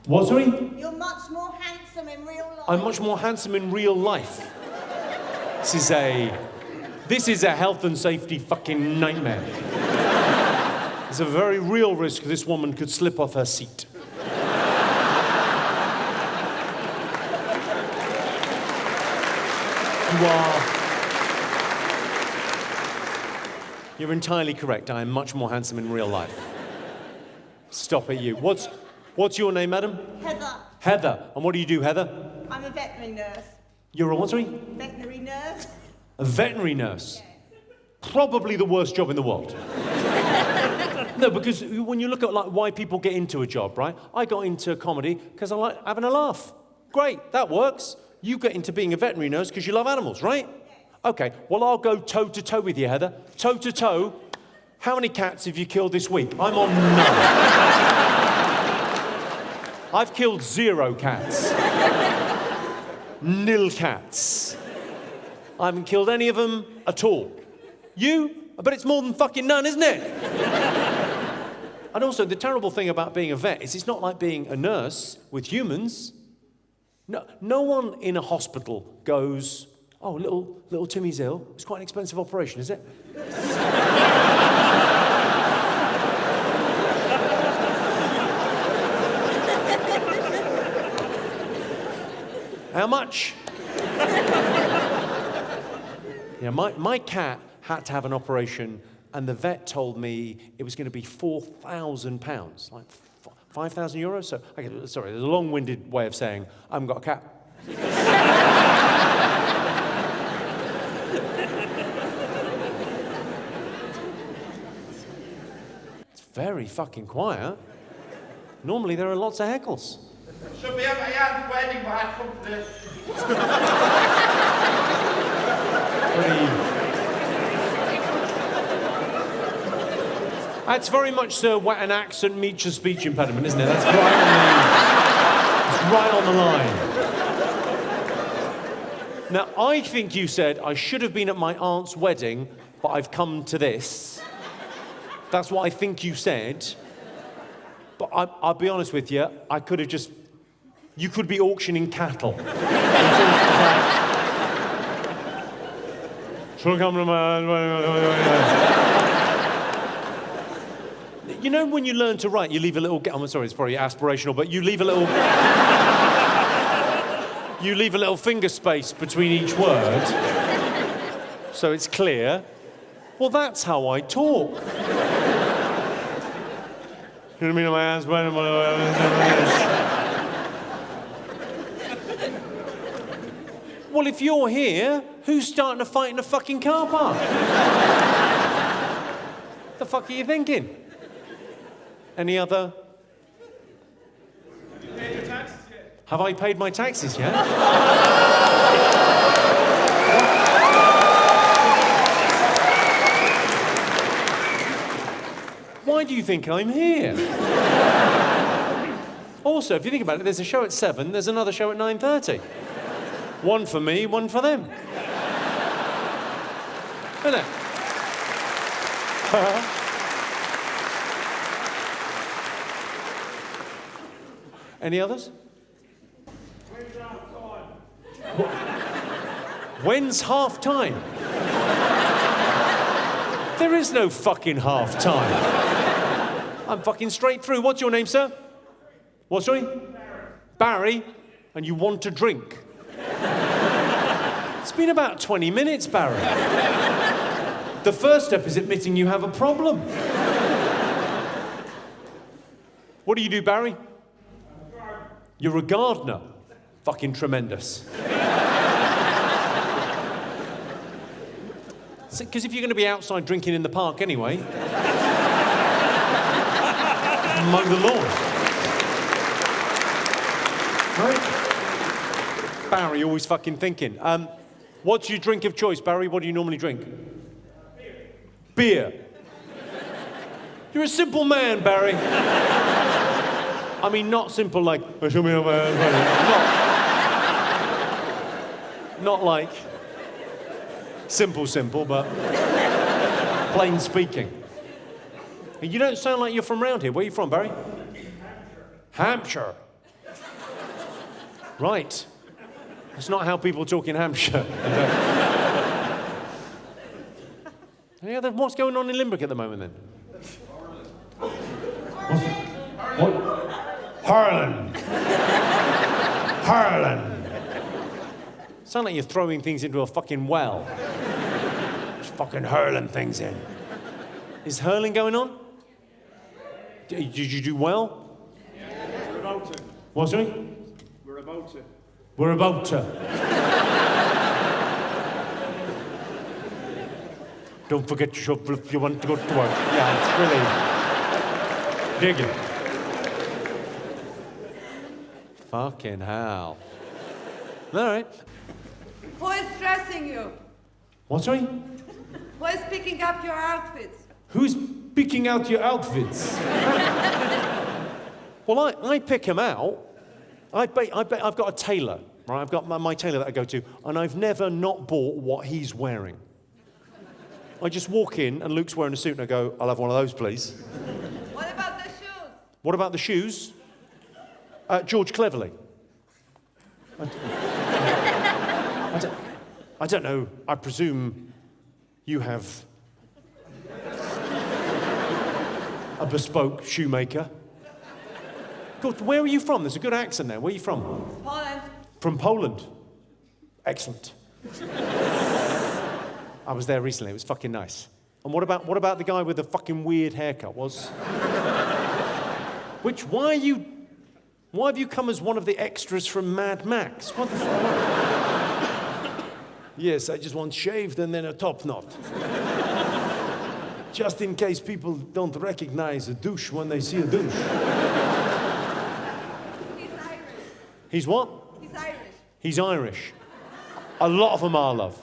What, sorry? You're much more handsome in real life. I'm much more handsome in real life. This is a health and safety fucking nightmare. There's a very real risk this woman could slip off her seat. You're entirely correct. I am much more handsome in real life. Stop it, you. What's your name, madam? Heather. Heather. And what do you do, Heather? I'm a veterinary nurse. You're a what, sorry? Veterinary nurse. A veterinary nurse. Yes. Probably the worst job in the world. No, because when you look at like why people get into a job, right? I got into comedy because I like having a laugh. Great, that works. You get into being a veterinary nurse because you love animals, right? Yes. Okay, well, I'll go toe-to-toe with you, Heather. Toe-to-toe. How many cats have you killed this week? I'm on none. I've killed 0 cats. Nil cats. I haven't killed any of them at all. You? I bet it's more than fucking none, isn't it? And also, the terrible thing about being a vet is it's not like being a nurse with humans. No one in a hospital goes, oh, little Timmy's ill. It's quite an expensive operation, is it? How much? Yeah, my cat had to have an operation, and the vet told me it was going to be £4,000, like 5,000 euros. So, okay, sorry, there's a long-winded way of saying I haven't got a cat. It's very fucking quiet. Normally there are lots of heckles. Should be at my aunt's wedding, but I'd come to this. That's very much an accent meets a speech impediment, isn't it? That's right on the line. Now, I think you said I should have been at my aunt's wedding, but I've come to this. That's what I think you said. But I'll be honest with you, I could have just... You could be auctioning cattle. Should I come to my... You know when you learn to write, you leave a little... I'm sorry, it's probably aspirational, but you leave a little... You leave a little finger space between each word, so it's clear. Well, that's how I talk. You know what I mean? My hands... Well, if you're here, who's starting a fight in a fucking car park? The fuck are you thinking? Any other? Have you paid your taxes yet? Have I paid my taxes yet? Why do you think I'm here? Also, if you think about it, there's a show at 7, there's another show at 9:30. One for me, one for them. Isn't it? Any others? When's half time? When's half time? There is no fucking half time. I'm fucking straight through. What's your name, sir? What's your name? Barry. And you want to drink? It's been about 20 minutes, Barry. The first step is admitting you have a problem. What do you do, Barry? You're a gardener. Fucking tremendous. Because if you're going to be outside drinking in the park anyway, mow the lawn. Right? Barry, always fucking thinking. What's your drink of choice, Barry? What do you normally drink? Beer. You're a simple man, Barry. I mean, not simple like... Not like... Simple, but... plain speaking. You don't sound like you're from around here. Where are you from, Barry? Hampshire. Right. That's not how people talk in Hampshire. Yeah, what's going on in Limerick at the moment then? What? Harlan. Harlan. Sound like you're throwing things into a fucking well. Just fucking hurling things in. Is hurling going on? Did you do well? We're about to. What's it? We're about to. We're about to. Don't forget your shovel if you want to go to work. Yeah, it's brilliant. Dig it. Fucking hell. All right. Who is dressing you? What's right? Who is picking up your outfits? Who's picking out your outfits? Well, I pick them out. I've got a tailor, right? I've got my tailor that I go to, and I've never not bought what he's wearing. I just walk in, and Luke's wearing a suit, and I go, I'll have one of those, please. What about the shoes? What about the shoes? George Cleverly. I don't know. I presume you have a bespoke shoemaker. God, where are you from? There's a good accent there. Where are you from? Poland. From Poland. Excellent. I was there recently. It was fucking nice. And what about the guy with the fucking weird haircut? Why have you come as one of the extras from Mad Max? What the fuck? Yes, I just want shaved and then a top knot. Just in case people don't recognize a douche when they see a douche. He's Irish. He's what? He's Irish. He's Irish. A lot of them are, love.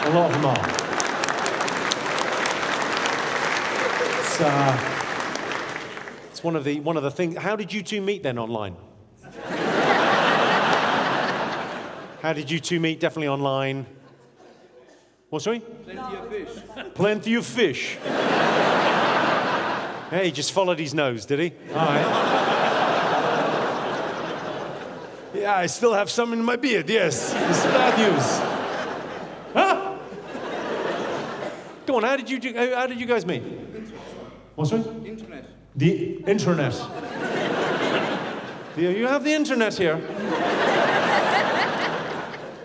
A lot of them are. It's one of the things. How did you two meet then online? How did you two meet? Definitely online. What, sorry? Plenty of fish. Plenty of fish. Hey, he just followed his nose, did he? All right. Yeah, I still have some in my beard, yes. It's bad news. Huh? Go on, how did you guys meet? What's right? Internet. The internet. You have the internet here.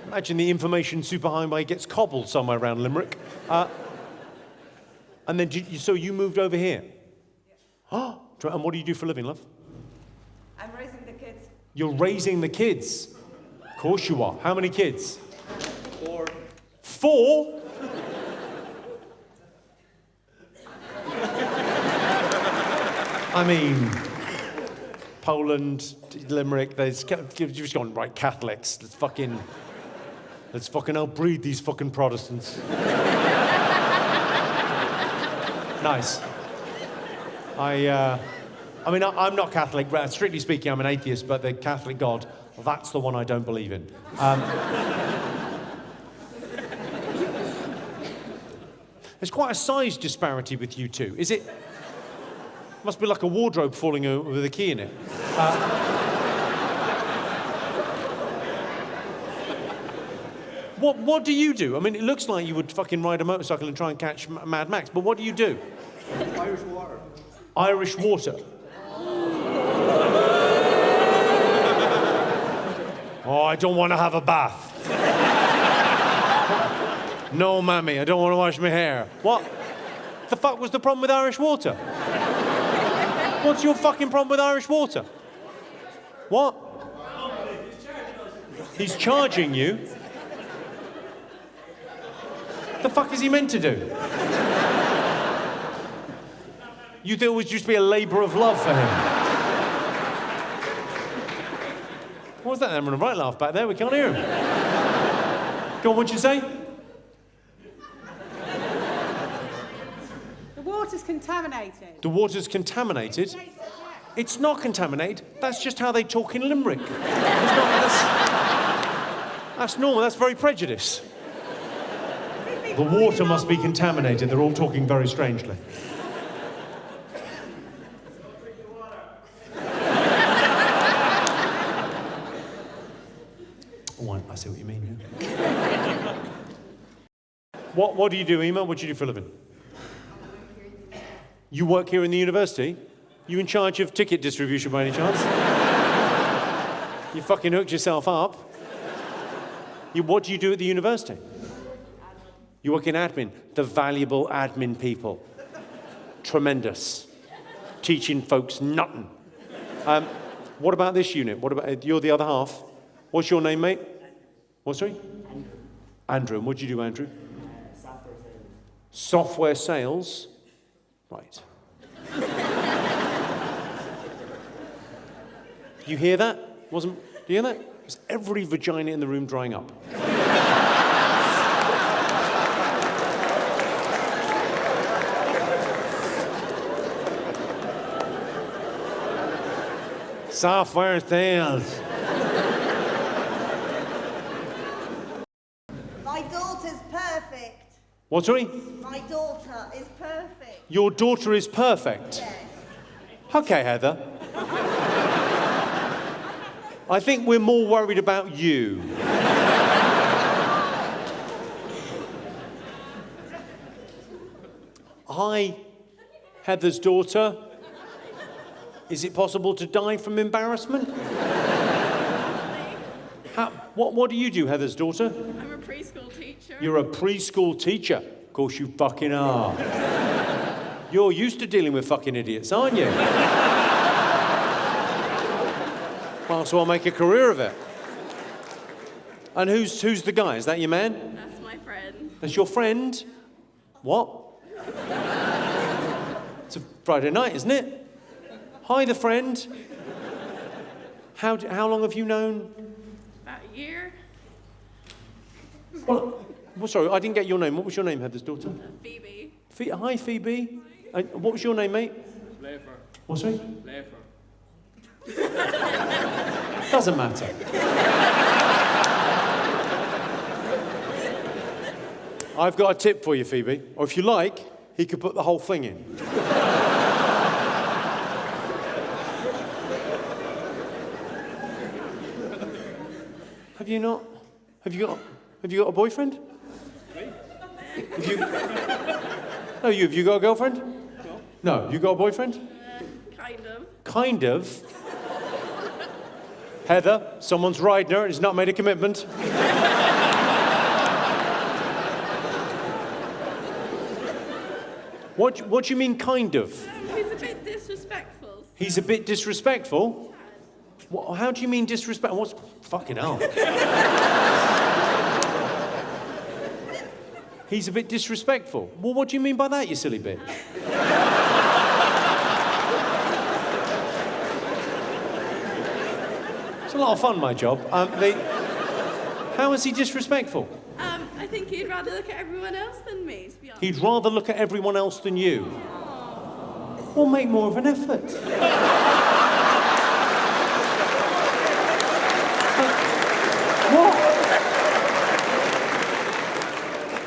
Imagine the information superhighway gets cobbled somewhere around Limerick. And then, so you moved over here? Oh, and what do you do for a living, love? I'm raising the kids. You're raising the kids. Of course you are. How many kids? 4. 4? I mean, Poland, Limerick, you've just gone, right, Catholics, let's fucking outbreed these fucking Protestants. Nice. I'm not Catholic, strictly speaking, I'm an atheist, but the Catholic God, that's the one I don't believe in. There's quite a size disparity with you two. Is it? Must be like a wardrobe falling over with a key in it. What do you do? I mean, it looks like you would fucking ride a motorcycle and try and catch Mad Max, but what do you do? Irish water. Irish water. Oh, I don't want to have a bath. No, mammy, I don't want to wash my hair. What the fuck was the problem with Irish water? What's your fucking problem with Irish water? What? He's charging you? The fuck is he meant to do? You think it would just be a labour of love for him? What was that? I'm going to right laugh back there. We can't hear him. Go on, what'd you say? The water's contaminated. The water's contaminated? It's not contaminated. That's just how they talk in Limerick. That's normal. That's very prejudiced. The water must be contaminated. They're all talking very strangely. see what you mean, yeah. What do you do, Emma? What do you do for a living? You work here in the university? You in charge of ticket distribution by any chance? You fucking hooked yourself up. What do you do at the university? You work in admin. The valuable admin people. Tremendous. Teaching folks nothing. What about this unit? What about, you're the other half. What's your name, mate? What, sorry? Andrew. And what do you do, Andrew? Software sales. Right. You hear that? Do you hear that? It's every vagina in the room drying up. Software sales. My daughter's perfect. What, sorry? My daughter is perfect. Your daughter is perfect. Yes. Okay, Heather. I think we're more worried about you. Hi, Heather's daughter. Is it possible to die from embarrassment? What do you do, Heather's daughter? I'm a preschool teacher. You're a preschool teacher. Of course you fucking are. You're used to dealing with fucking idiots, aren't you? Might as well make a career of it. And who's the guy? Is that your man? That's my friend. That's your friend? What? It's a Friday night, isn't it? Hi, the friend. How long have you known? About a year. Well, sorry, I didn't get your name. What was your name, Heather's daughter? Phoebe. Hi, Phoebe. What was your name, mate? Lever. What's sorry? Lever. Doesn't matter. I've got a tip for you, Phoebe. Or if you like, he could put the whole thing in. Have you not? Have you got a boyfriend? Have you got a girlfriend? No. You got a boyfriend? Kind of. Kind of. Heather, someone's riding her and has not made a commitment. What do you mean, kind of? He's a bit disrespectful. He's a bit disrespectful? How do you mean disrespectful? What's fucking hell? He's a bit disrespectful. Well, what do you mean by that, you silly bitch? It's a lot of fun, my job. How is he disrespectful? I think he'd rather look at everyone else than me, to be honest. He'd rather look at everyone else than you. Well, make more of an effort. What?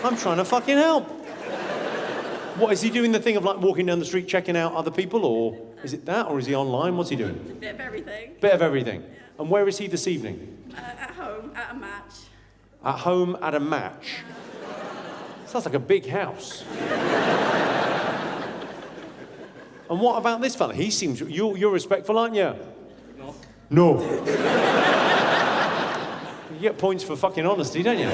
I'm trying to fucking help. What, is he doing the thing of like walking down the street checking out other people, or is it that, or is he online? What's he doing? A bit of everything. Bit of everything. Yeah. And where is he this evening? At home, at a match. At home at a match. Sounds like a big house. And what about this fella? He seems... You're respectful, aren't you? No. You get points for fucking honesty, don't you?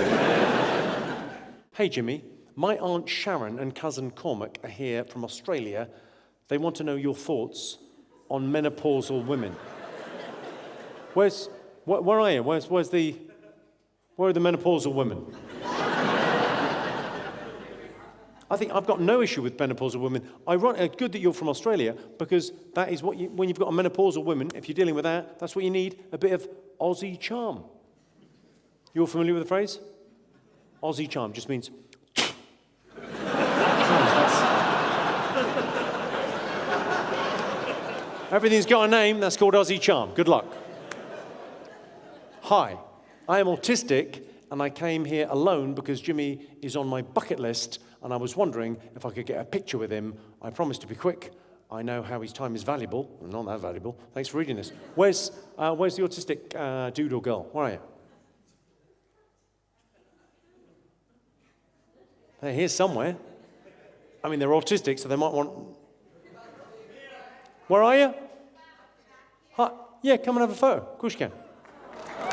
Hey, Jimmy. My Aunt Sharon and cousin Cormac are here from Australia. They want to know your thoughts on menopausal women. Where are you? Where are the menopausal women? I think I've got no issue with menopausal women. Good that you're from Australia, because that is what when you've got a menopausal woman, if you're dealing with that, that's what you need, a bit of Aussie charm. You're familiar with the phrase? Aussie charm just means... Everything's got a name, that's called Aussie charm. Good luck. Hi, I am autistic, and I came here alone because Jimmy is on my bucket list, and I was wondering if I could get a picture with him. I promise to be quick. I know how his time is valuable. Not that valuable. Thanks for reading this. Where's the autistic dude or girl? Where are you? They're here somewhere. I mean, they're autistic, so they might want... Where are you? Hi. Yeah, come and have a photo. Of course you can.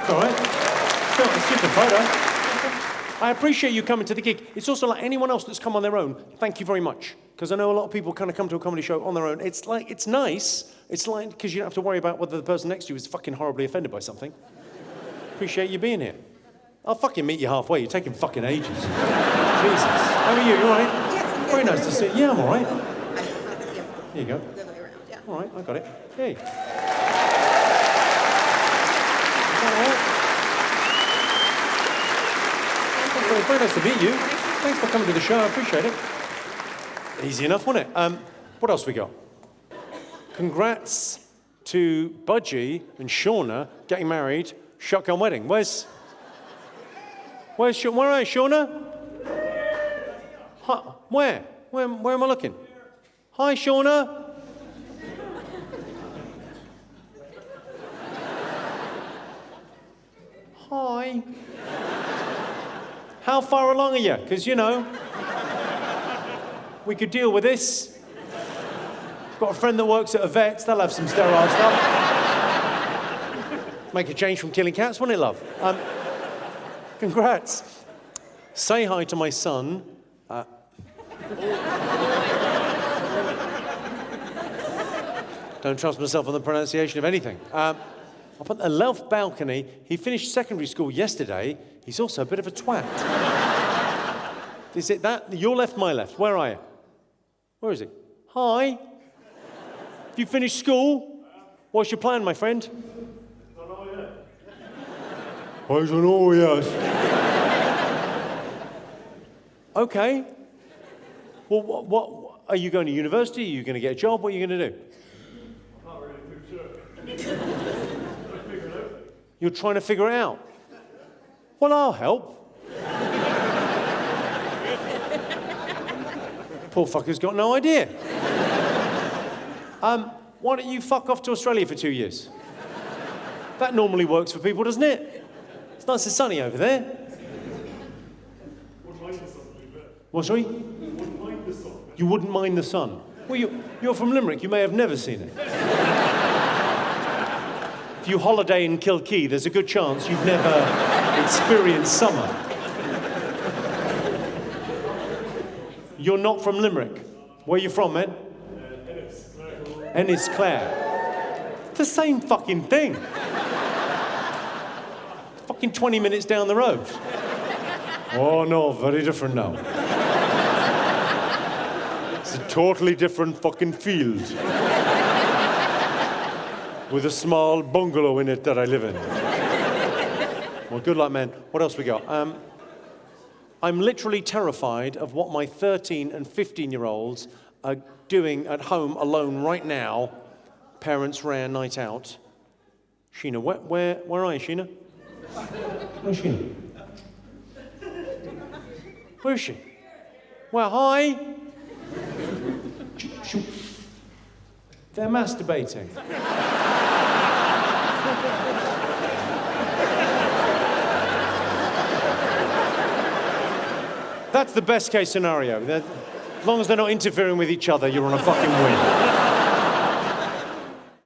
All right. It's just a photo. I appreciate you coming to the gig. It's also like anyone else that's come on their own, thank you very much. Because I know a lot of people kind of come to a comedy show on their own. It's like, it's nice. It's like, because you don't have to worry about whether the person next to you is fucking horribly offended by something. Appreciate you being here. I'll fucking meet you halfway. You're taking fucking ages. Jesus. How are you? You all right? Yes, I'm Very good. nice to see you. Yeah, I'm all right. Yeah. Here you go. The other way around, yeah. All right, I got it. Hey. Very nice to meet you. Thanks for coming to the show. I appreciate it. Easy enough, wasn't it? What else we got? Congrats to Budgie and Shauna getting married. Shotgun wedding. Where are you, Shauna? Hi, where? Where am I looking? Hi, Shauna. Hi. How far along are you? Because, you know, we could deal with this. Got a friend that works at a vet's. They'll have some sterile stuff. Make a change from killing cats, wouldn't it, love? Congrats. Say hi to my son. Don't trust myself on the pronunciation of anything. Up on the Lelf balcony, he finished secondary school yesterday. He's also a bit of a twat. Is it that? Your left, my left. Where are you? Where is he? Hi. Have you finished school? What's your plan, my friend? Don't know yet. I don't know yet. Okay. Well, what are you going to university? Are you going to get a job? What are you going to do? I'm not really too sure. I figured it out. You're trying to figure it out. Well, I'll help. Poor fucker's got no idea. Why don't you fuck off to Australia for 2 years? That normally works for people, doesn't it? It's nice and sunny over there. Wouldn't mind the sun a bit. What, sorry? Wouldn't mind the sun. You wouldn't mind the sun. Well, you're from Limerick. You may have never seen it. If you holiday in Kilkee, there's a good chance you've never experienced summer. You're not from Limerick. Where are you from, man? Ennisclare. The same fucking thing. Fucking 20 minutes down the road. Oh no, very different now. It's a totally different fucking field. With a small bungalow in it that I live in. Well, good luck, man. What else we got? I'm literally terrified of what my 13 and 15-year-olds are doing at home alone right now. Parents' rare night out. Sheena, where are you, Sheena? Where's Sheena? Where is she? Well, hi. They're masturbating. That's the best case scenario. As long as they're not interfering with each other, you're on a fucking win.